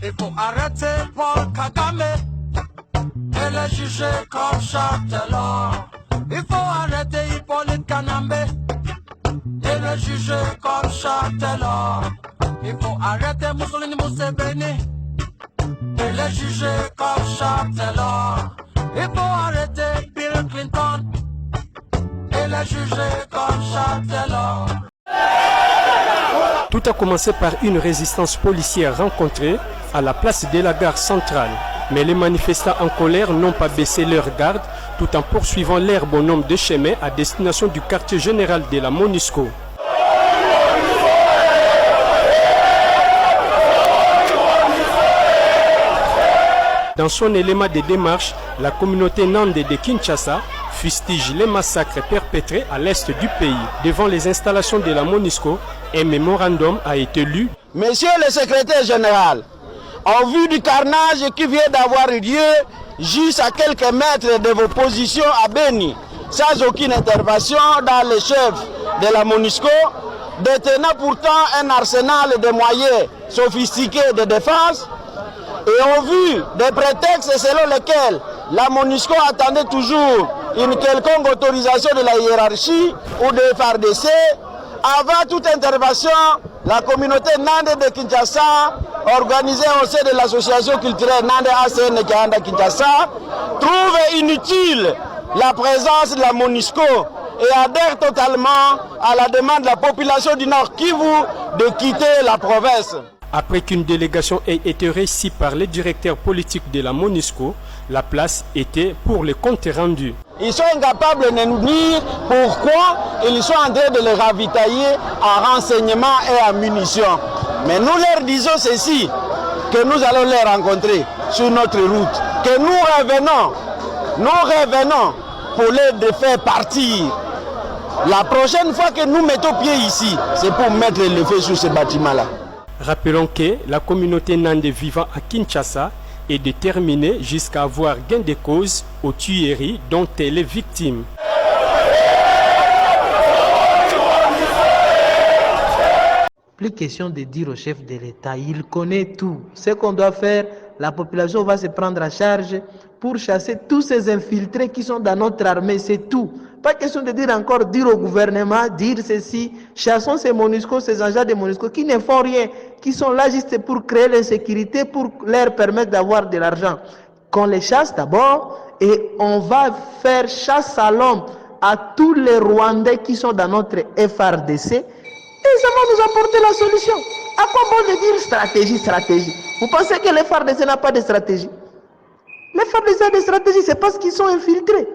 Il faut arrêter Paul Kagame et le juger comme Châtellon. Il faut arrêter Hippolyte Kanambe et le juger comme Châtellon. Il faut arrêter Mussolini Museveni et le juger comme Châtellon. Il faut arrêter Bill Clinton et le juger comme Châtellon. Tout a commencé par une résistance policière rencontrée à la place de la gare centrale. Mais les manifestants en colère n'ont pas baissé leur garde tout en poursuivant leur bonhomme de chemin à destination du quartier général de la MONUSCO. Dans son élément de démarche, la communauté nande de Kinshasa fustige les massacres perpétrés à l'est du pays. Devant les installations de la MONUSCO, un mémorandum a été lu. Monsieur le secrétaire général, en vue du carnage qui vient d'avoir lieu juste à quelques mètres de vos positions à Beni, sans aucune intervention dans les chefs de la MONUSCO, détenant pourtant un arsenal de moyens sophistiqués de défense, et en vue des prétextes selon lesquels la MONUSCO attendait toujours une quelconque autorisation de la hiérarchie ou de FARDC, avant toute intervention, la communauté Nande de Kinshasa, organisée au sein de l'association culturelle Nande ACN Kanda Kinshasa, trouve inutile la présence de la MONUSCO et adhère totalement à la demande de la population du Nord Kivu de quitter la province. Après qu'une délégation ait été réussie par les directeurs politiques de la MONUSCO, la place était pour les comptes rendus. Ils sont incapables de nous dire pourquoi ils sont en train de les ravitailler en renseignements et en munitions. Mais nous leur disons ceci, que nous allons les rencontrer sur notre route, que nous revenons pour les faire partir. La prochaine fois que nous mettons pied ici, c'est pour mettre le feu sur ce bâtiment-là. Rappelons que la communauté nande vivant à Kinshasa est déterminée jusqu'à avoir gain de cause aux tueries dont elle est victime. Plus question de dire au chef de l'État, il connaît tout. Ce qu'on doit faire, la population va se prendre en charge pour chasser tous ces infiltrés qui sont dans notre armée, c'est tout. Pas question de dire encore, dire au gouvernement, dire ceci, chassons ces MONUSCO, ces agents de MONUSCO qui ne font rien, qui sont là juste pour créer l'insécurité, pour leur permettre d'avoir de l'argent. Qu'on les chasse d'abord et on va faire chasse à l'homme à tous les Rwandais qui sont dans notre FRDC et ça va nous apporter la solution. À quoi bon de dire stratégie? Vous pensez que les FRDC n'a pas de stratégie? Les FRDC ont des stratégies, c'est parce qu'ils sont infiltrés.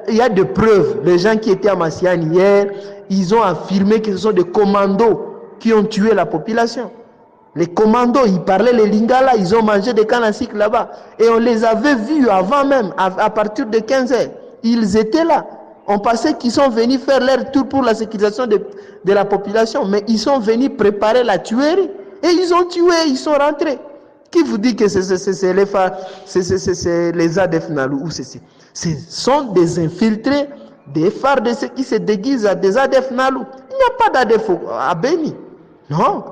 Il y a des preuves. Les gens qui étaient à Massiane hier, ils ont affirmé que ce sont des commandos qui ont tué la population. Les commandos, ils parlaient les Lingala, ils ont mangé des cannes à sucre là-bas. Et on les avait vus avant même, à partir de 15 h. Ils étaient là. On pensait qu'ils sont venus faire leur tour pour la sécurisation de la population. Mais ils sont venus préparer la tuerie. Et ils ont tué, ils sont rentrés. Qui vous dit que c'est les ADF Nalou ou ceci? Ce sont des infiltrés, des phares de ceux qui se déguisent à des ADF Nalou. Il n'y a pas d'ADF à Beni. Non.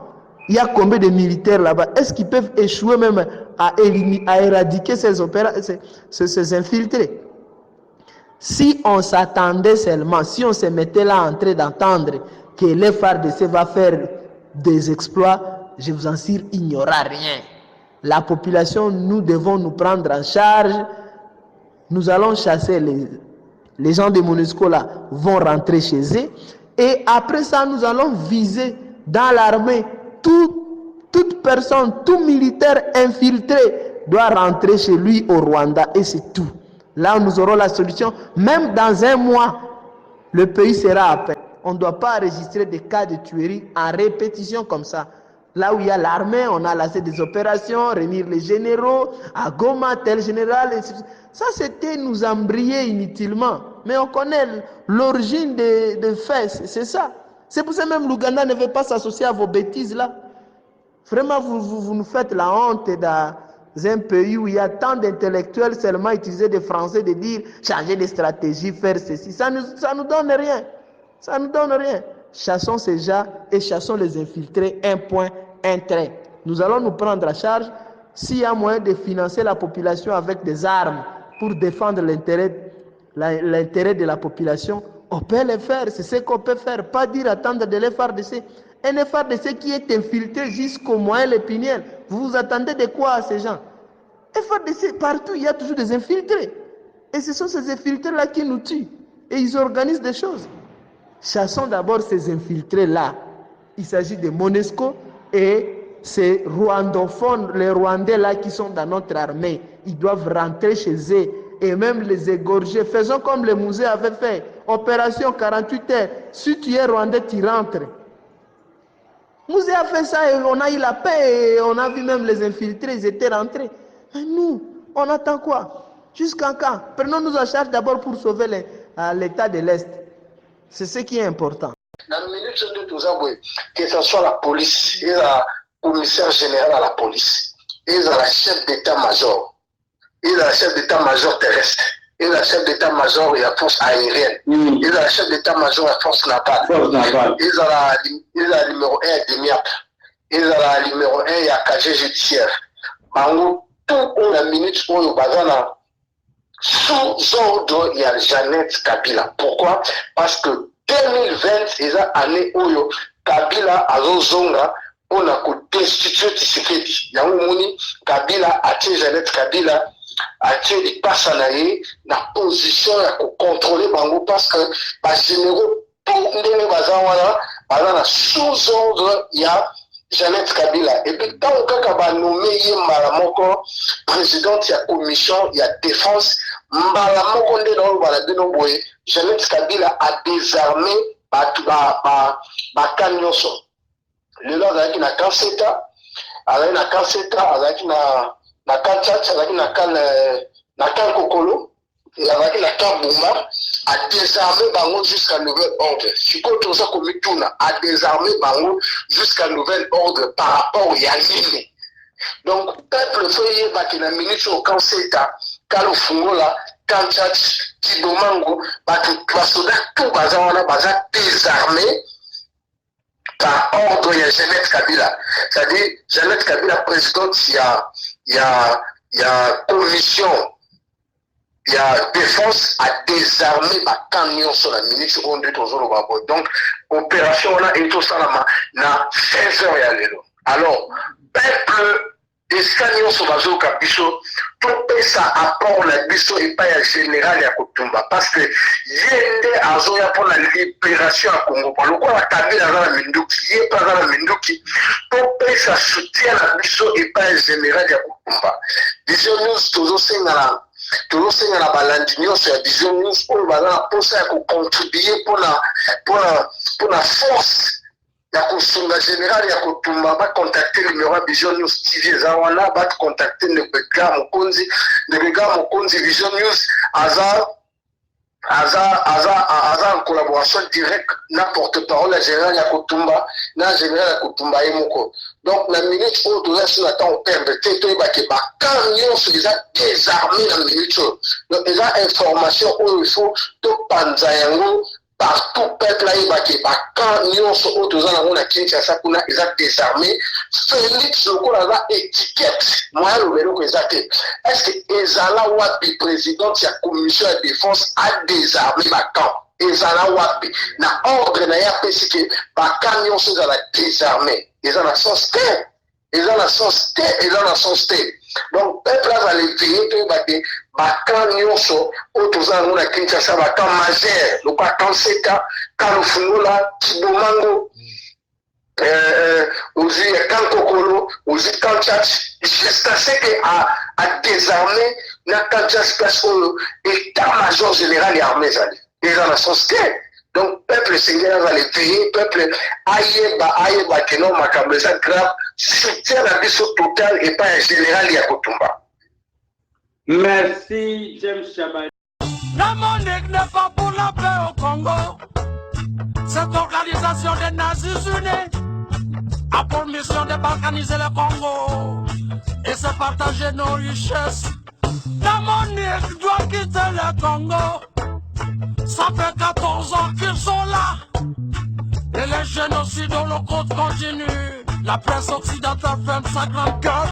Il y a combien de militaires là-bas? Est-ce qu'ils peuvent échouer même à éradiquer ces infiltrés? Si on s'attendait seulement, si on se mettait là en train d'entendre que les FARDC va faire des exploits, je vous en assure, il n'y aura rien. La population, nous devons nous prendre en charge. Nous allons chasser les gens de MONUSCO là, vont rentrer chez eux. Et après ça, nous allons viser dans l'armée. Toute personne, tout militaire infiltré doit rentrer chez lui au Rwanda. Et c'est tout. Là, nous aurons la solution. Même dans un mois, le pays sera à paix. On ne doit pas enregistrer des cas de tuerie en répétition comme ça. Là où il y a l'armée, on a lancé des opérations, réunir les généraux, à Goma, tel général, etc. Ça, c'était nous embrayer inutilement. Mais on connaît l'origine des faits, c'est ça. C'est pour ça même l'Ouganda ne veut pas s'associer à vos bêtises là. Vraiment, vous nous faites la honte dans un pays où il y a tant d'intellectuels seulement utiliser des Français, de dire changer de stratégie, faire ceci. Ça nous donne rien. Ça nous donne rien. Chassons ces gens et chassons les infiltrés, un point, un trait. nous allons nous prendre à charge s'il y a moyen de financer la population avec des armes pour défendre l'intérêt de la population. On peut le faire, c'est ce qu'on peut faire, pas dire attendre de l'FARDC. Un FARDC qui est infiltré jusqu'au moyen l'épiniel. Vous vous attendez de quoi à ces gens? FARDC, partout, il y a toujours des infiltrés. Et ce sont ces infiltrés-là qui nous tuent. Et ils organisent des choses. Chassons d'abord ces infiltrés-là. Il s'agit de Monusco et ces rwandophones, les Rwandais-là qui sont dans notre armée. Ils doivent rentrer chez eux et même les égorger. Faisons comme le musée avait fait. Opération 48 heures. Si tu es Rwandais, tu rentres. Musée a fait ça et on a eu la paix et on a vu même les infiltrés, ils étaient rentrés. Et nous, on attend quoi? Jusqu'en quand? Prenons-nous en charge d'abord pour sauver l'État de l'Est. C'est ce qui est important. Dans le minute de tout ça, que ce soit la police, et la commissaire général à la police, et la chef d'état-major, et la chef d'état-major terrestre, et la chef d'état-major et la force aérienne, et la chef d'état-major et la force navale, et la numéro 1 de MIAP, et la numéro 1 et la KG judiciaire. En tout, on a minute où on va sous ordre, il y a Jeannette Kabila. Pourquoi? Parce que 2020, c'est l'année où Kabila a zonga on a destitué Tshisekedi. Yaoumoni Kabila a tué Jeannette Kabila a tué les passanaïs na position à contrôler Bango parce que les généraux tout les bazana sous ordre il y a Jeannette Kabila. Et puis quand on a nommé Malamoko président de la commission, il y a défense Malamoko Jeannette Kabila a désarmé Kanyoso. Le loi avec na Kanseta, avec na Kanseta, avec na Kanchat, avec na Kankokolo, et avec na Kambouma, a désarmé Bango jusqu'à nouvel ordre. Si tout ça comme Tuna a désarmé Bango jusqu'à nouvel ordre par rapport au Yanine. Donc, peuple feuillé bakina minute au Kanseta, Kalofungola, Kanchat, Kibomango, Basoda, tout bazawana baza désarmé. Par ordre, il y a Jeannette Kabila. C'est-à-dire, Jeannette Kabila, présidente, il y a commission, il y a défense à désarmer ma camion sur la ministre on dit toujours au donc, opération là et tout ça là, na 16 heures et aller. Alors, peuple, des camions sur la zone Kabiso, tout ça apport la biso et pas un général à Kotumba. Parce que yende azoya pour la libération à Congo. Par le quoi la Kabila dans la Minduki, yé pas dans la Minduki, tout ça soutient la biso et pas un général à Kotumba. Vision News, toujours c'est la balandinio sur la Vision News, pour ça contribuer pour la force. Ya kusunga général ya kutumba ba contacter le numéro Vision News TV zawana ba contacter le Bega Mokonzi Vision News aza en collaboration directe na porte-parole la général ya kutumba na général ya kutumba yemoko. Donc la minute où tout ça sur la temps perdre této ba ke ba camion sur les désarmés la minute. Donc les informations où il faut to panza yango partout peuple là il va quand nous sommes autour de la Kinshasa kuna ils ont désarmé Félix Lokola la étiquette moi le vélo que ça est-ce que Ezala Wapi président de la commission de défense a désarmé ma camp Ezala Wapi na ordre na ya pesi que ba camion sont dans la désarmé ils ont la sens donc peuple là va les veiller que bakan nyonso otoza ngona Kinshasa bakan majeur le bakan seka Kalofungola Kibomango ozi Kankokolo ozi Kanchat jusqu'à ce que à désarmer na Kanchat place au état-major général et armée ils ont la société. Donc, peuple seigneur va les payer, peuple aïeba que non, ma grave, soutient la mission totale et pas un général Yakotumba. Merci, James Chabal. La Monique n'est pas pour la paix au Congo. Cette organisation des Nations Unies a pour mission de balkaniser le Congo et se partager nos richesses. La Monique doit quitter le Congo. Ça fait 14 ans qu'ils sont là. Et les génocides dans le côte continuent. La presse occidentale ferme sa grande gueule.